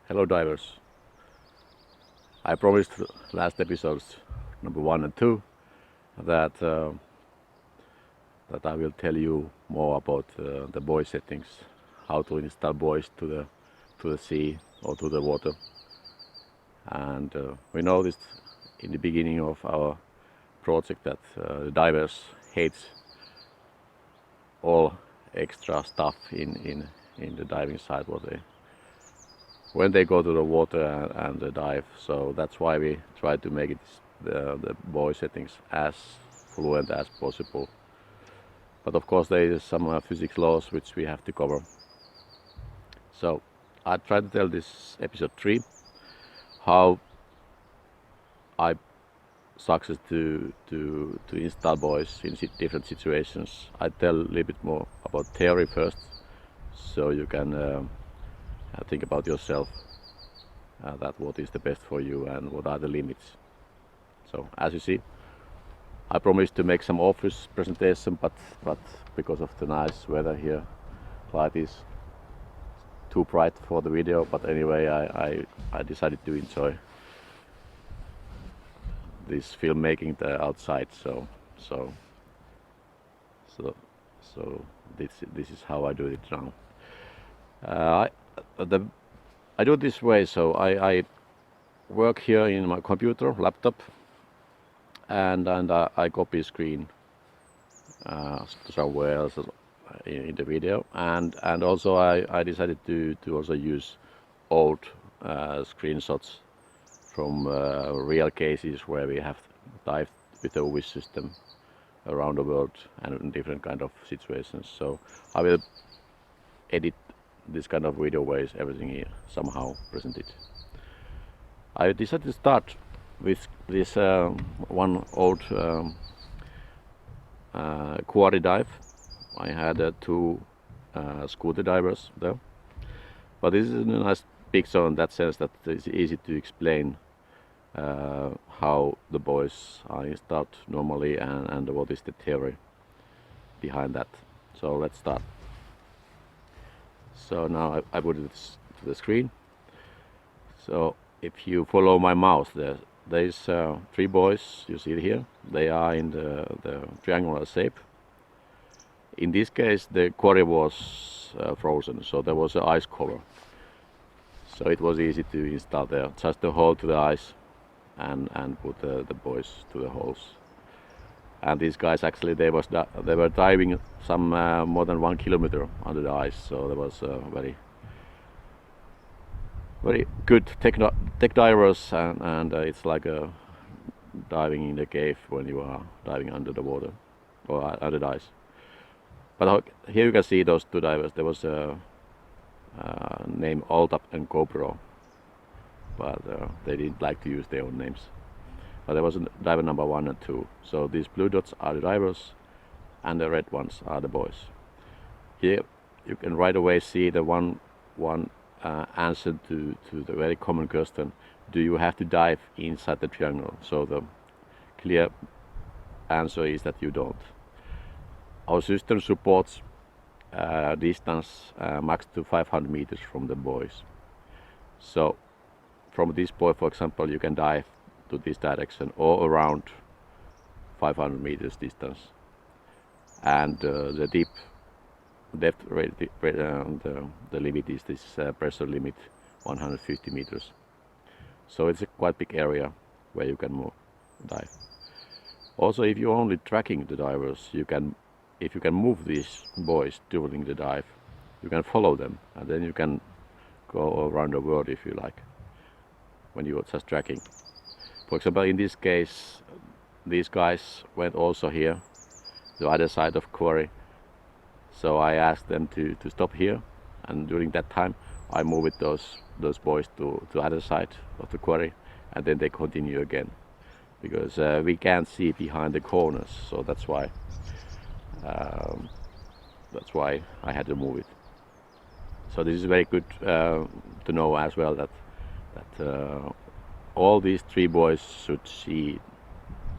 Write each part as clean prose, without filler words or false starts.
Hello divers. I promised last episodes number 1 and 2 that I will tell you more about the buoy settings, how to install buoys to the sea or to the water. And we noticed in the beginning of our project that the divers hate all extra stuff in the diving site when they go to the water and dive. So that's why we try to make it the buoy settings as fluent as possible. But of course there is some physics laws which we have to cover. So I try to tell this episode 3 how I success to install buoys in different situations. I tell a little bit more about theory first, so you can think about yourself that what is the best for you and what are the limits. So as you see, I promised to make some office presentation, but because of the nice weather here, light is too bright for the video. But anyway, I decided to enjoy this filmmaking outside. So this is how I do it now. I do it this way. So I work here in my computer, laptop, and I copy screen somewhere else in the video, and also I decided to also use old screenshots from real cases where we have dived with the UWIS system around the world and in different kind of situations. So I will edit this kind of video ways, everything here somehow presented. I decided to start with this one old quarry dive. I had 2 scooter divers there, but this is a nice picture in that sense that it's easy to explain how the buoys are installed normally and what is the theory behind that. So let's start. So now I put it to the screen. So if you follow my mouse, there's 3 buoys, you see it here. They are in the triangular shape. In this case the quarry was frozen, so there was an ice cover. So it was easy to install there, just a hole to the ice and put the buoys to the holes. And these guys actually they were diving some more than 1 kilometer under the ice, so there was very good tech divers, and it's like diving in the cave when you are diving under the water or under the ice. But here you can see those 2 divers. There was a name Altap and GoPro, but they didn't like to use their own names. But there was a diver number 1 and 2. So these blue dots are the divers and the red ones are the buoys. Here you can right away see the one answer to the very common question: do you have to dive inside the triangle? So the clear answer is that you don't. Our system supports distance max to 500 meters from the buoys. So from this buoy, for example, you can dive to this direction or around 500 meters distance, and the depth rate, the limit is this pressure limit 150 meters. So it's a quite big area where you can dive. Also, if you're only tracking the divers, if you can move these buoys during the dive, you can follow them, and then you can go around the world if you like, when you are just tracking. For example, in this case, these guys went also here, the other side of quarry. So I asked them to stop here, and during that time I moved those buoys to the other side of the quarry, and then they continue again, because we can't see behind the corners. So that's why I had to move it. So this is very good to know as well that all these 3 buoys should see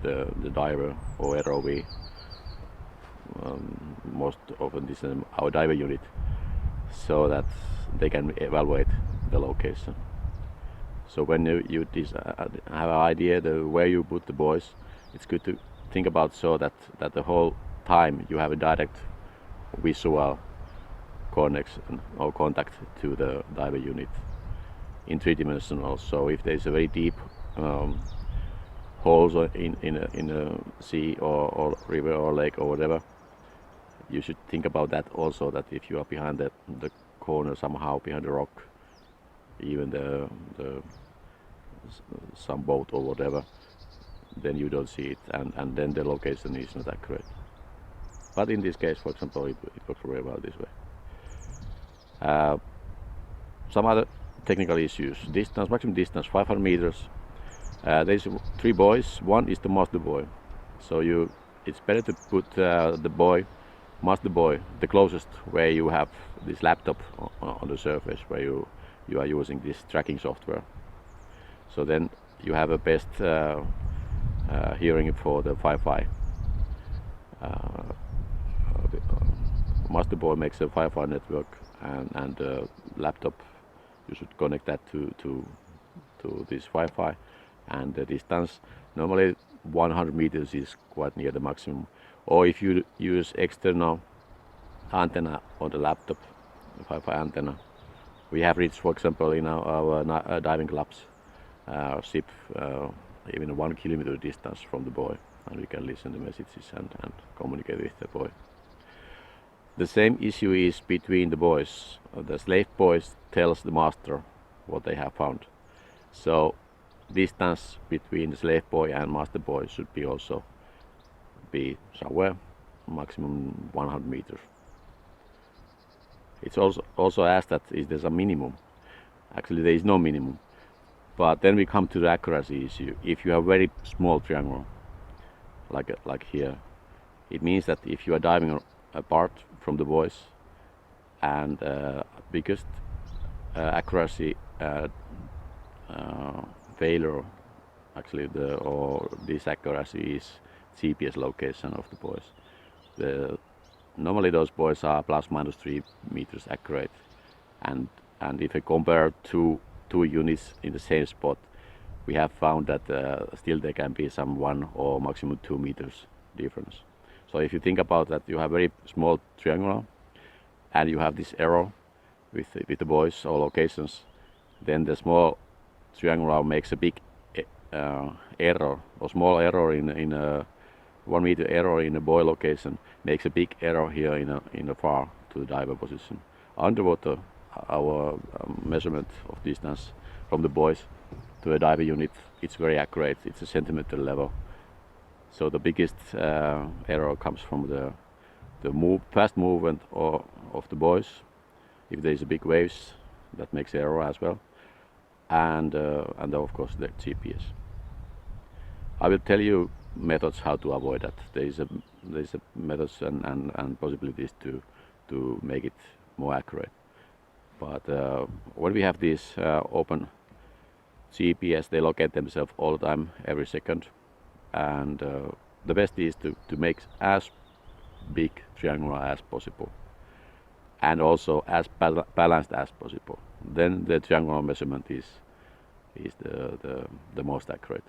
the diver or ROV. Most often this is our diver unit, so that they can evaluate the location. So when you have an idea where you put the buoys, it's good to think about so that the whole time you have a direct visual connection or contact to the diver unit in three-dimensional. So if there's a very deep holes in a sea or river or lake or whatever, you should think about that also, that if you are behind the corner somehow, behind the rock, even the some boat or whatever, then you don't see it, and then the location is not accurate. But in this case, for example, it works very well this way. Some other technical issues: distance, maximum distance 500 meters. There's three buoys. One is the master buoy, so it's better to put the buoy, master buoy, the closest where you have this laptop on the surface, where you are using this tracking software. So then you have a best hearing for the Wi-Fi. Master buoy makes a Wi-Fi network, and laptop, you should connect that to this Wi-Fi, and the distance normally 100 meters is quite near the maximum. Or if you use external antenna on the laptop, Wi-Fi antenna, we have reached, for example, in our diving clubs ship even 1 kilometer distance from the buoy, and we can listen to messages and communicate with the buoy. The same issue is between the buoys. The slave buoys tells the master what they have found. So distance between the slave buoy and master buoy should be also be somewhere maximum 100 meters. It's also asked that is there a minimum. Actually there is no minimum. But then we come to the accuracy issue. If you have very small triangle, like here, it means that if you are diving apart from the buoys, and biggest accuracy failure, actually or this accuracy is GPS location of the buoys. Normally those buoys are plus minus 3 meters accurate, and if I compare two units in the same spot, we have found that still there can be some 1 or maximum 2 meters difference. So if you think about that, you have very small triangle and you have this error with the buoys or locations, then the small triangle makes a big error, or small error in a 1 meter error in a buoy location makes a big error here in a far to the diver position. Underwater, our measurement of distance from the buoys to a diver unit, it's very accurate. It's a centimeter level. So the biggest error comes from the fast movement of the buoys. If there is a big waves, that makes error as well, and of course the GPS. I will tell you methods how to avoid that. There is a methods and possibilities to make it more accurate. But when we have this open GPS, they locate themselves all the time, every second, and the best is to make as big triangle as possible, and also as balanced as possible. Then the triangular measurement is the most accurate.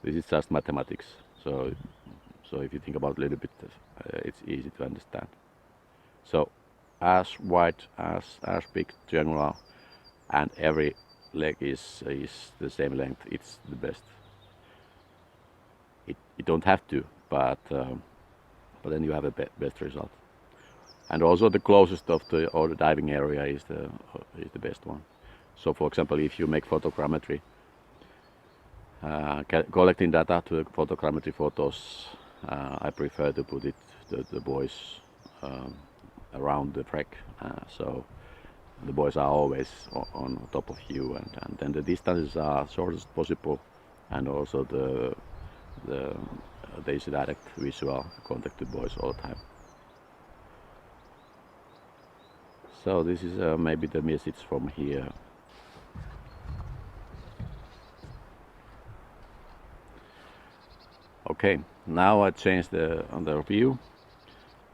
This is just mathematics, so if you think about it a little bit, it's easy to understand. So as wide as big triangular, and every leg is the same length, it's the best. It don't have to, but then you have a best result. And also the closest of the diving area is the best one. So for example, if you make photogrammetry, collecting data to the photogrammetry photos, I prefer to put the buoys around the wreck, so the buoys are always on top of you, and then the distances are shortest possible, and also there is a direct visual contact to buoys all the time. So this is maybe the message from here. Okay, now I changed the view.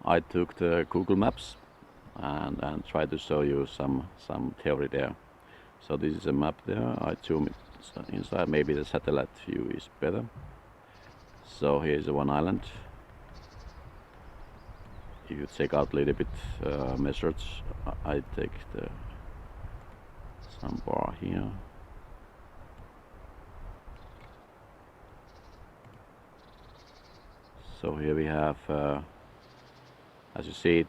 I took the Google Maps and tried to show you some theory there. So this is a map there. I zoom it inside. Maybe the satellite view is better. So here's one island. If you check out a little bit measures, I take some bar here. So here we have, as you see,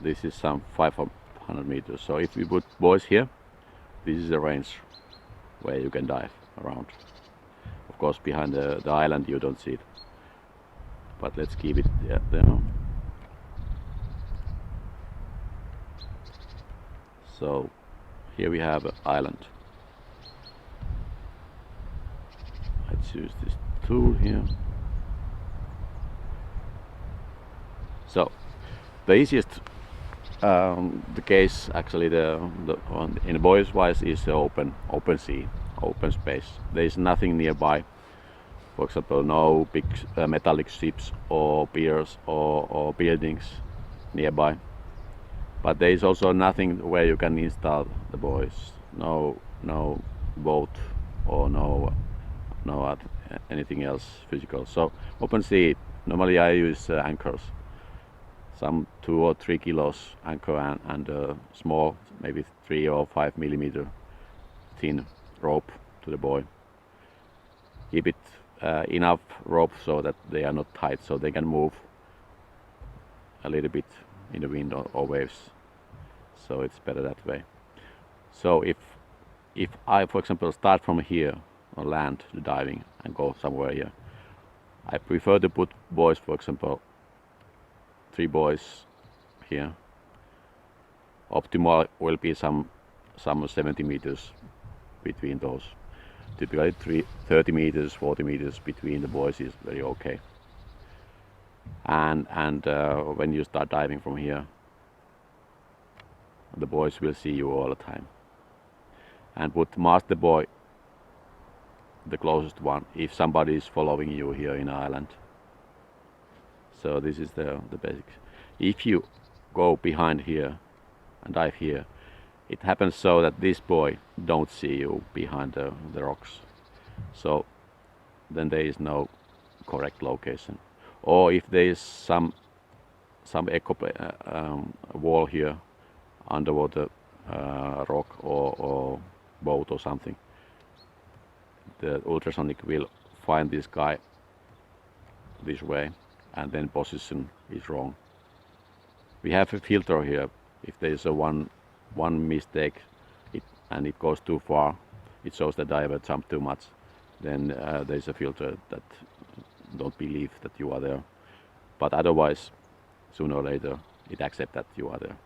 this is some 500 meters. So if we put Buoys here, this is the range where you can dive around. Of course, behind the island you don't see it, but let's keep it there. So here we have an island. I choose this tool here. So the easiest the case actually in the Buoys wise is the open sea, open space. There is nothing nearby. For example, no big metallic ships or piers or buildings nearby. But there is also nothing where you can install the Buoys. No boat or no anything else physical. So open sea. Normally I use anchors. Some 2 or 3 kilos anchor and small, maybe 3 or 5 millimeter thin rope to the buoy. Keep it enough rope so that they are not tight, so they can move a little bit in the wind or waves. So it's better that way. So if I, for example, start from here on land to diving and go somewhere here, I prefer to put buoys, for example, 3 buoys here. Optimal will be some 70 meters between those. Typically 30 meters, 40 meters between the buoys is very okay. And when you start diving from here, the buoys will see you all the time. And put master buoy, the closest one, if somebody is following you here in Ireland. So this is the basics. If you go behind here and dive here, it happens so that this buoy don't see you behind the rocks. So then there is no correct location. Or if there is some wall here, underwater rock or boat or something, the ultrasonic will find this guy this way, and then position is wrong. We have a filter here. If there is a one mistake and it goes too far, it shows the diver jumped too much, then there is a filter that don't believe that you are there. But otherwise, sooner or later, it accepts that you are there.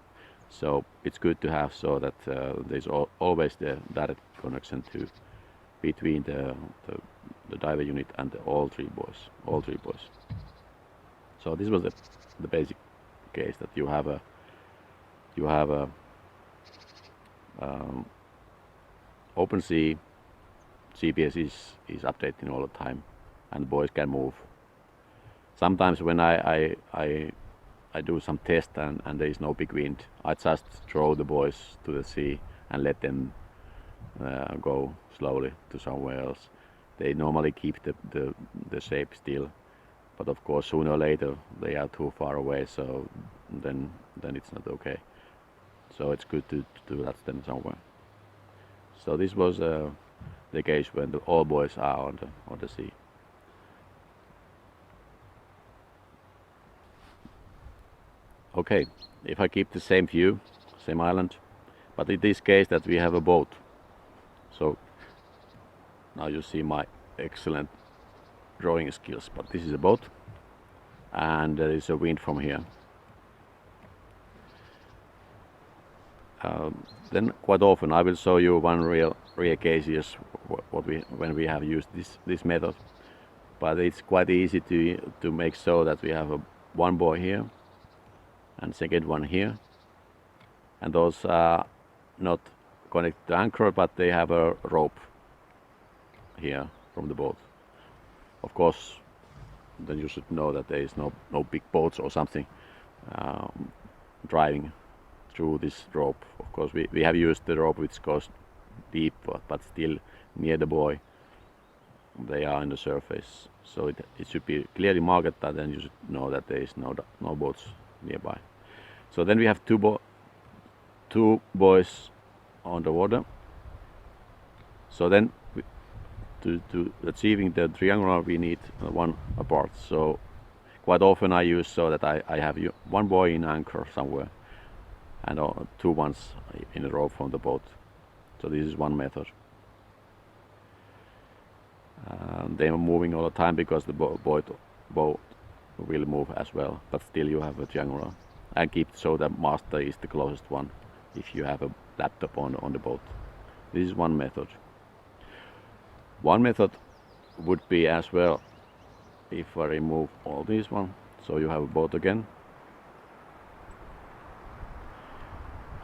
So it's good to have so that there's always the direct connection between the diver unit and all three buoys. So this was the basic case, that you have a open sea. GPS is updating all the time, and the buoys can move. Sometimes when I do some test and there is no big wind, I just throw the buoys to the sea and let them go slowly to somewhere else. They normally keep the shape still, but of course sooner or later they are too far away, so then it's not okay. So it's good to do that then somewhere. So this was the case when all buoys are on the sea. Okay, if I keep the same view, same island, but in this case that we have a boat. So now you see my excellent drawing skills, but this is a boat and there is a wind from here. Then quite often I will show you one real case when we have used this method, but it's quite easy to make so that we have one buoy here and second one here, and those are not connected to anchor, but they have a rope here from the boat. Of course, then you should know that there is no big boats or something driving through this rope. Of course, we have used the rope which goes deep, but still near the buoy. They are on the surface, so it should be clearly marked that, then you should know that there is no boats nearby. So then we have two buoys on the water. So then to achieving the triangular we need one apart. So quite often I use so that I have one buoy in anchor somewhere and two ones in a row from the boat. So this is one method. They are moving all the time because the boat will move as well, but still you have a triangular, and keep so that master is the closest one if you have a laptop on the boat. This is one method. One method would be as well if I remove all these one, so you have a boat again.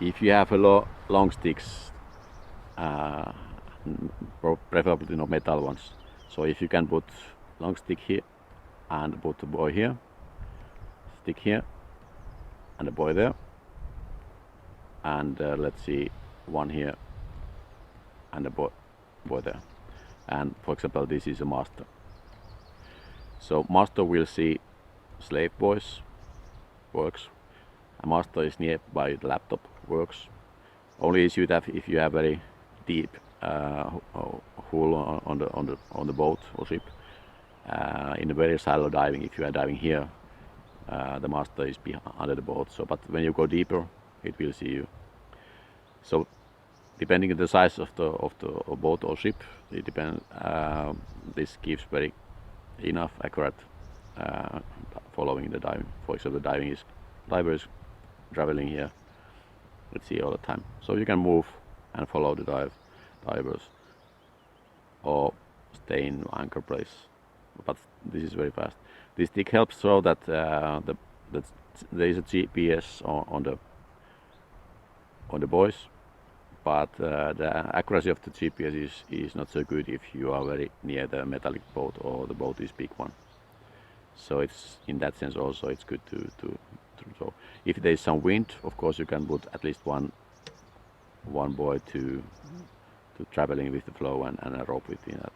If you have a long sticks, preferably no metal ones, so if you can put long stick here and put the buoy here, stick here and the buoy there, and let's see, one here and the buoy there, and for example this is a master. So master will see slave buoys, works. A master is nearby the laptop, works. Only issue that if you have very deep hole on the boat or ship, in a very shallow diving, if you are diving here, the master is under the boat. So, but when you go deeper, it will see you. So, depending on the size of the boat or ship, it depends. This gives very enough accurate following the diving. For example, diver is traveling here. Let's see all the time. So you can move and follow the divers, or stay in anchor place. But this is very fast. This stick helps so that there is a GPS on the buoys, but the accuracy of the GPS is not so good if you are very near the metallic boat or the boat is big one. So it's in that sense also it's good to so if there is some wind, of course you can put at least one buoy to traveling with the flow and a rope within that.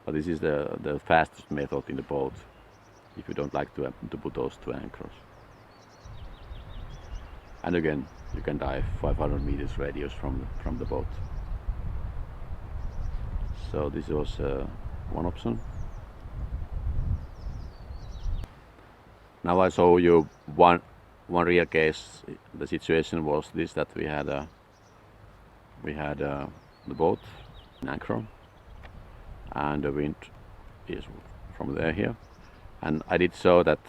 But this is the fastest method in the boat if you don't like to put those two anchors. And again, you can dive 500 meters radius from the boat. So this was one option. Now I show you one real case. The situation was this, that we had the boat in anchor, and the wind is from there here, and I did so that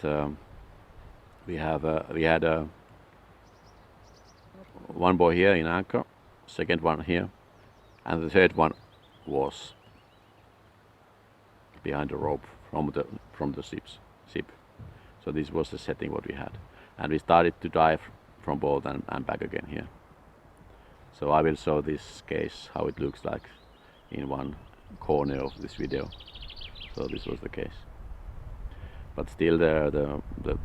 we had one buoy here in anchor, second one here, and the third one was behind the rope from the ship. So this was the setting what we had, and we started to dive from boat and back again here. So I will show this case how it looks like in one corner of this video. So this was the case, but still the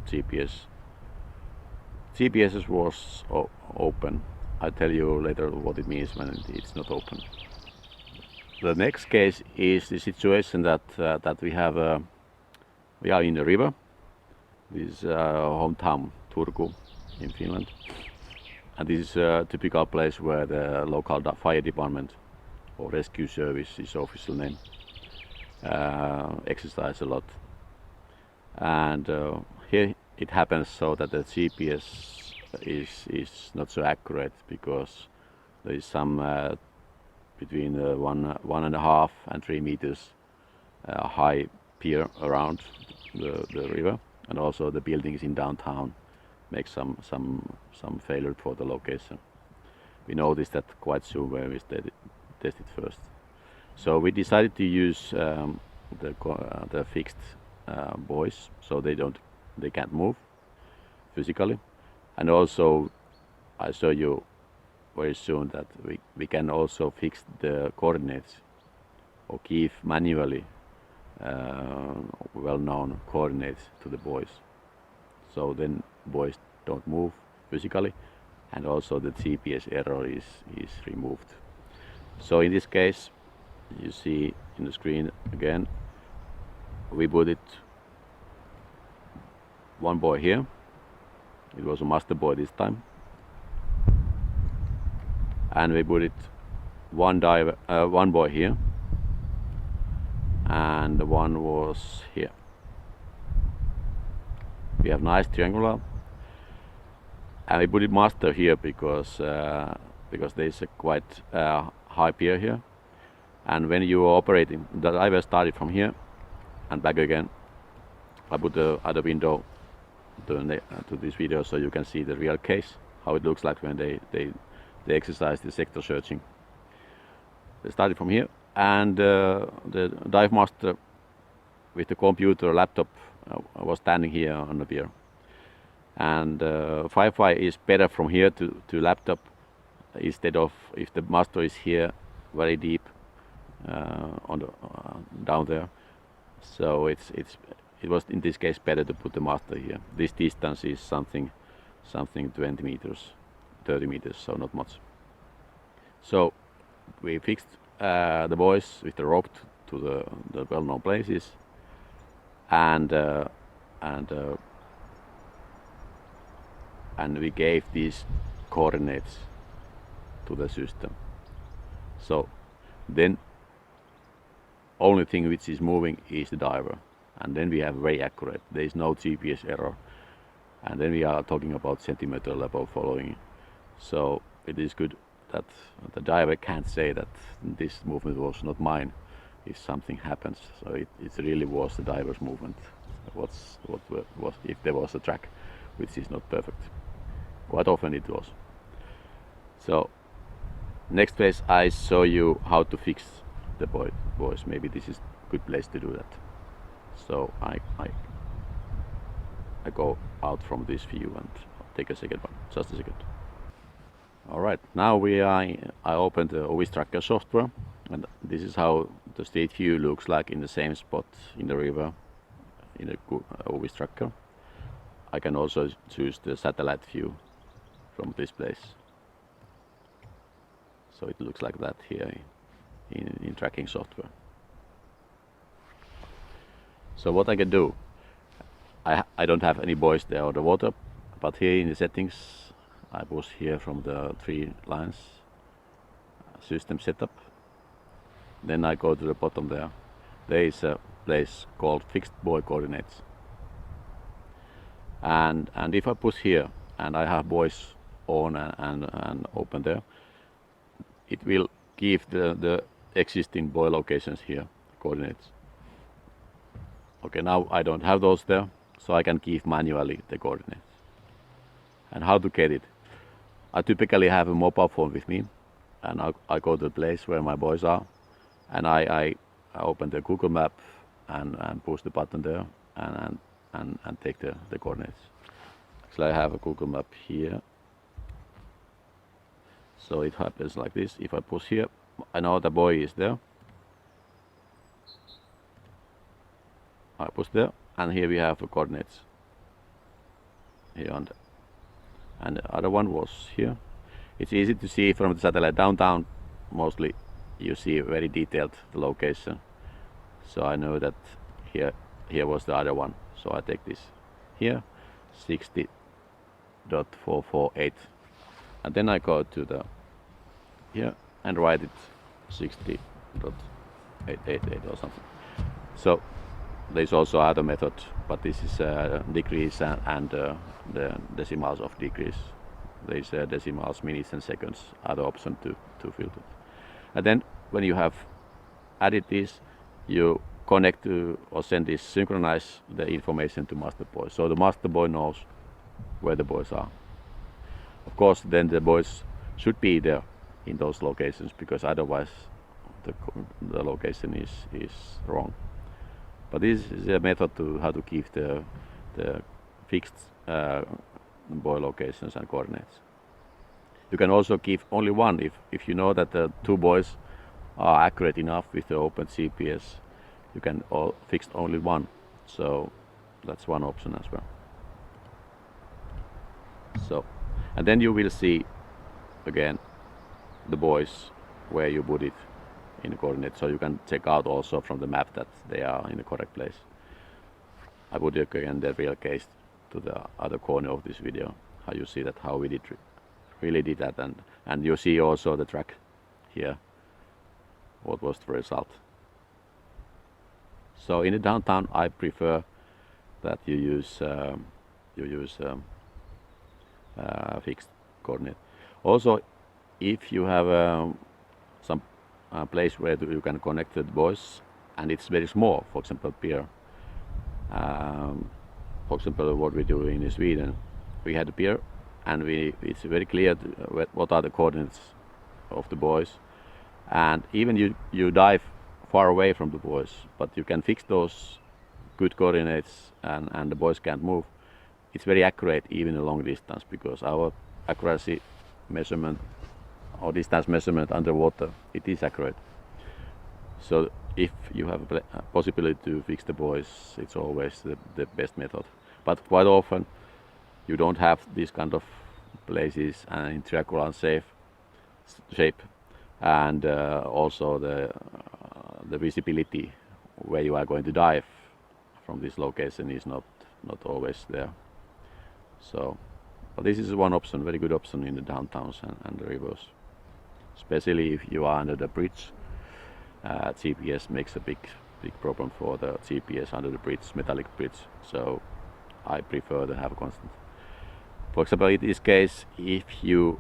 GPS was open. I'll tell you later what it means when it's not open. The next case is the situation that we are in the river. This is hometown Turku in Finland, and this is a typical place where the local fire department or rescue service is official name exercise a lot. And here it happens so that the GPS is not so accurate because there is some between 1.5 and 3 meters high pier around the river, and also the buildings in downtown make some failure for the location. We noticed that quite soon when we tested first. So we decided to use the fixed buoys, so they can't move physically, and also I show you very soon that we can also fix the coordinates or give manually well-known coordinates to the buoys. So then buoys don't move physically, and also the GPS error is removed. So in this case, you see in the screen again, we put it one buoy here. It was a master buoy this time, and we put it one buoy here, and one was here. We have nice triangular, and we put it master here because there is a quite high pier here, and when you are operating, the diver started from here and back again. I put the other window to this video so you can see the real case, how it looks like when they exercise the sector searching. They started from here, and the dive master with the computer laptop was standing here on the pier. And Firefly is better from here to laptop, instead of if the master is here very deep on the down there. So it was in this case better to put the master here. This distance is something 20 meters, 30 meters, so not much. So we fixed the buoys with the rope to the well-known places, and we gave these coordinates to the system. So then only thing which is moving is the diver, and then we have very accurate. There is no GPS error, and then we are talking about centimeter level following. So it is good that the diver can't say that this movement was not mine if something happens. So it really was the diver's movement. What was if there was a track which is not perfect. Quite often it was. So next phase I show you how to fix the buoys. Maybe this is a good place to do that. So I go out from this view and take a second one, just a second. Alright, now I opened the UWIS tracker software, and this is how the street view looks like in the same spot in the river in the UWIS tracker. I can also choose the satellite view from this place. So it looks like that here in tracking software. So what I can do, I don't have any buoys there on the water, but here in the settings I push here from the 3 lines, system setup. Then I go to the bottom there. There is a place called fixed buoy coordinates. And if I push here and I have buoys on and open there, it will give the existing buoy locations here, coordinates. Okay, now I don't have those there, so I can give manually the coordinates. And how to get it? I typically have a mobile phone with me, and I go to the place where my buoys are, and I open the Google map and push the button there and take the coordinates. Actually, I have a Google map here. So it happens like this. If I push here, I know the buoy is there. I push there, and here we have the coordinates. Here and the other one was here. It's easy to see from the satellite downtown. Mostly you see very detailed the location. So I know that here was the other one. So I take this here, 60.448, and then I go to the here and write it 60.888 or something. So there's also other method, but this is degrees and the decimals of degrees. There's decimals, minutes and seconds, other option to filter. And then when you have added this, you connect to or send this, synchronize the information to master buoy. So the master buoy knows where the buoys are. Of course, then the buoys should be there in those locations, because otherwise the location is wrong. But this is a method to how to keep the fixed buoy locations and coordinates. You can also give only one if you know that the 2 buoys are accurate enough with the open GPS. You can fix only one, so that's one option as well. So And then you will see again the buoys where you put it in the coordinates, so you can check out also from the map that they are in the correct place. I put again the real case to the other corner of this video, how you see that how we really did that, and you see also the track here, what was the result. So in the downtown I prefer that you use fixed coordinate. Also, if you have some place where you can connect the buoys and it's very small, for example pier, for example what we do in Sweden, we had a pier and it's very clear what are the coordinates of the buoys, and even you dive far away from the buoys, but you can fix those good coordinates and the buoys can't move. It's very accurate even a long distance, because our accuracy measurement or distance measurement underwater, it is accurate. So if you have a possibility to fix the buoys, it's always the best method. But quite often you don't have these kind of places in triangular shape, and also the visibility where you are going to dive from this location is not always there. So, but this is one option, very good option in the downtowns and the rivers, especially if you are under the bridge. GPS makes a big problem for the GPS under the bridge, metallic bridge. So I prefer to have constant. For example, in this case, if you,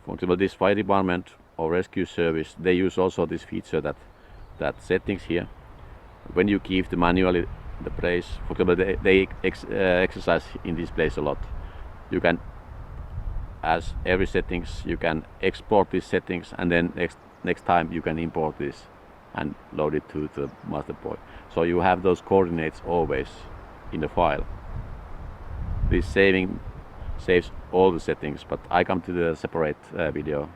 for example, this fire department or rescue service, they use also this feature that settings here. When you keep the manually the place, for example, they exercise in this place a lot. You can, as every settings, you can export these settings, and then next time you can import this and load it to the master buoy. So you have those coordinates always in the file. This saves all the settings, but I come to the separate video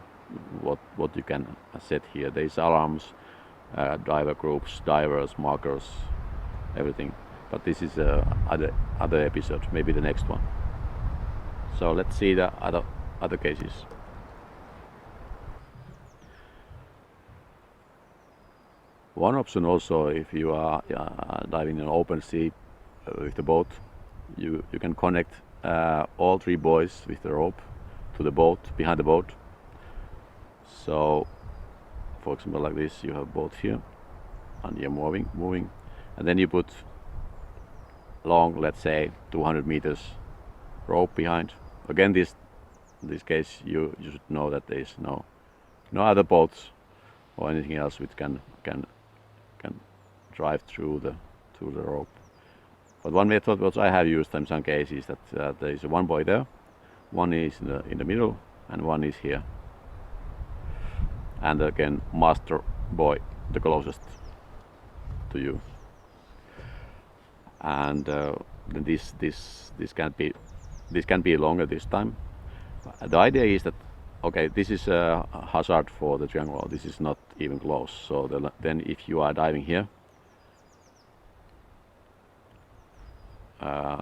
what you can set here. There's alarms, diver groups, divers, markers, everything. But this is other episode, maybe the next one. So let's see the other cases. One option also, if you are diving in an open sea with the boat, you can connect all 3 buoys with the rope to the boat, behind the boat. So for example like this, you have a boat here and you're moving, and then you put long, let's say 200 meters rope behind. Again, this case you should know that there is no other boats or anything else which can drive through the rope. But one method which I have used in some cases, that there is one buoy there, one is in the middle, and one is here. And again, master buoy, the closest to you. And then this can be longer this time. The idea is that, okay, this is a hazard for the triangle. This is not even close. So then if you are diving here,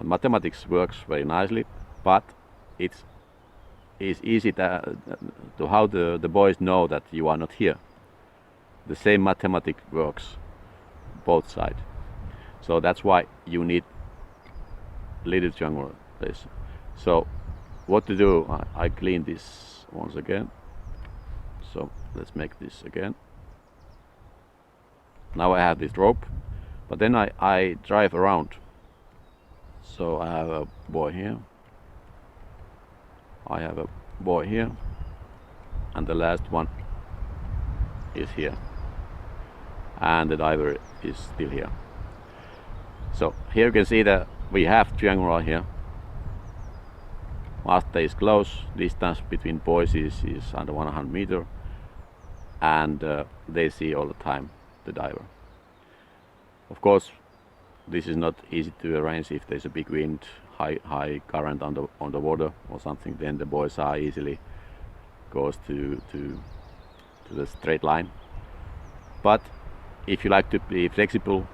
mathematics works very nicely, but it's easy to how the boys know that you are not here. The same mathematics works both sides. So that's why you need little triangular place. So what to do? I clean this once again. So let's make this again. Now I have this rope, but then I drive around. So I have a buoy here, I have a buoy here, and the last one is here, and the diver is still here. So here you can see that we have triangular here. Master is close, distance between buoys is under 100 meters, and they see all the time the diver. Of course, this is not easy to arrange. If there's a big wind, high current on the water or something, then the buoys are easily goes to the straight line. But if you like to be flexible,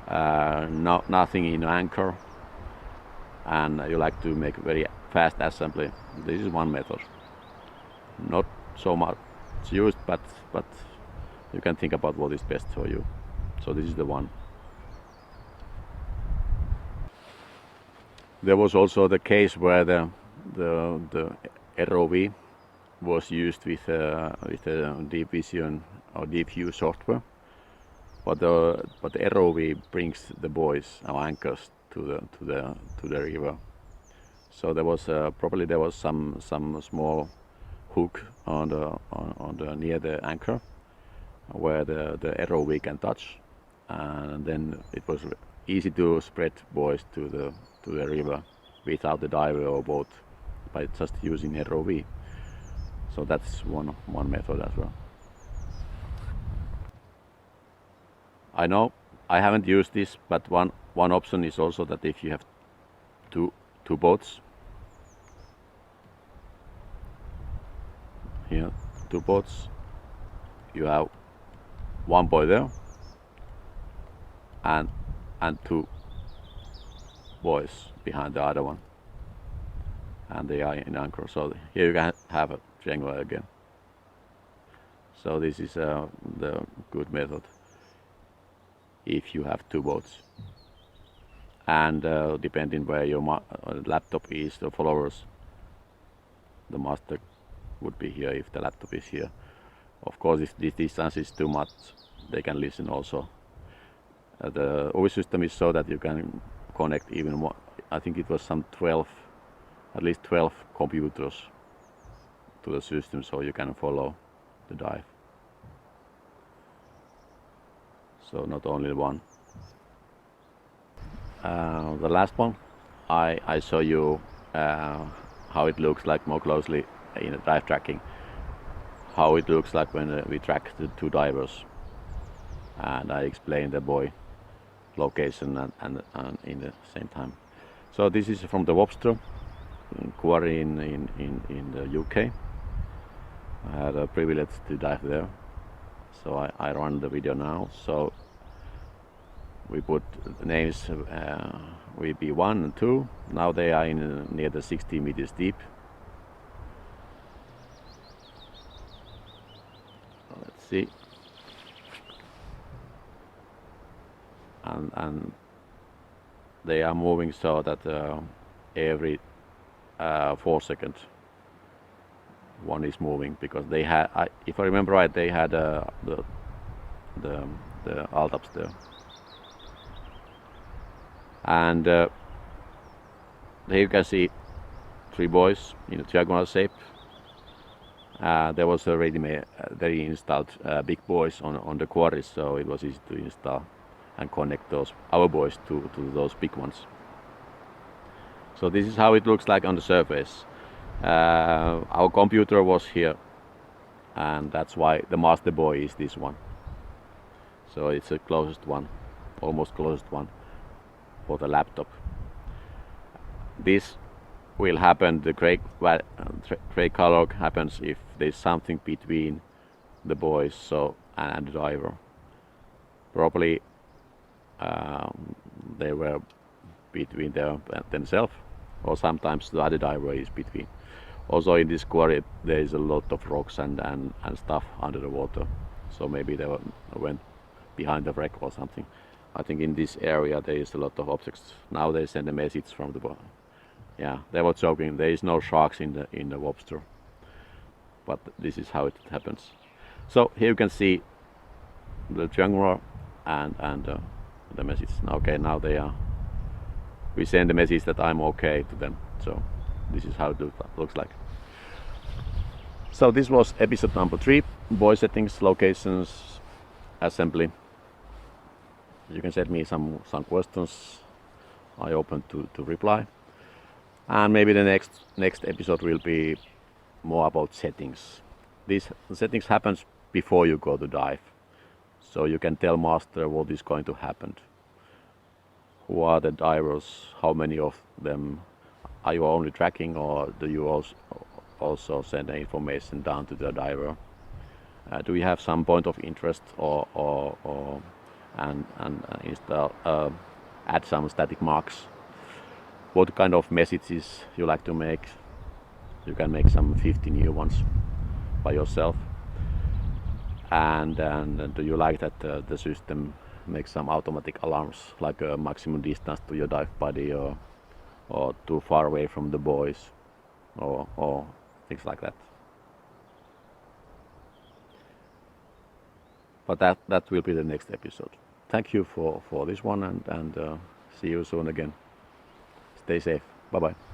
nothing in anchor, and you like to make very fast assembly. This is one method. Not so much used, but you can think about what is best for you. So this is the one. There was also the case where the ROV was used with a deep vision or deep view software, but the ROV brings the buoys or anchors to the river. So there was probably some small hook on the near the anchor where the ROV can touch, and then it was easy to spread buoys to the river without the diver or boat by just using ROV. So that's one method as well. I know I haven't used this, but one option is also that if you have two boats here, two boats, you have one buoy there and two buoys behind the other one, and they are in anchor. So here you can have a triangle again. So this is the good method if you have two boats, and depending where your laptop is, the followers, the master would be here if the laptop is here. Of course, if this distance is too much, they can listen also. The UWIS system is so that you can connect even more. I think it was some 12, at least 12 computers to the system, so you can follow the dive. So not only one. The last one, I show you how it looks like more closely in a dive tracking. How it looks like when we track the two divers, and I explain the buoy location and in the same time. So this is from the Webster quarry in the UK. I had a privilege to dive there, so I run the video now. So we put the names VB1 and 2. Now they are near the 60 meters deep. Let's see. And they are moving so that every 4 seconds one is moving, because they had, if I remember right, they had the alt-ups there, and here you can see 3 buoys in a diagonal shape. There was already they installed big buoys on the quarries, so it was easy to install and connect our buoys to those big ones. So this is how it looks like on the surface. Our computer was here, and that's why the master buoy is this one. So it's the closest one, almost closest one for the laptop. This will happen, the gray color happens if there's something between the buoys and the diver. Probably they were between themselves, or sometimes the other diver is between. Also in this quarry there is a lot of rocks and stuff under the water, so maybe they went behind the wreck or something. I think in this area there is a lot of objects. Now they send a message from the boat. Yeah, they were joking, there is no sharks in the Webster, but this is how it happens. So here you can see the triangular and the message. Okay, now we send the message that I'm okay to them. So this is how it looks like. So this was episode number 3, buoy settings, locations, assembly. You can send me some questions. I open to reply. And maybe the next episode will be more about settings. These settings happens before you go to dive, so you can tell master what is going to happen. Who are the divers? How many of them? Are you only tracking, or do you also send the information down to the diver? Do you have some point of interest, and install add some static marks? what kind of messages you like to make. You can make some 50 new ones by yourself. And do you like that the system makes some automatic alarms, like a maximum distance to your dive buddy, or too far away from the buoys, or things like that. But that will be the next episode. Thank you for this one, and see you soon again. Stay safe. Bye bye.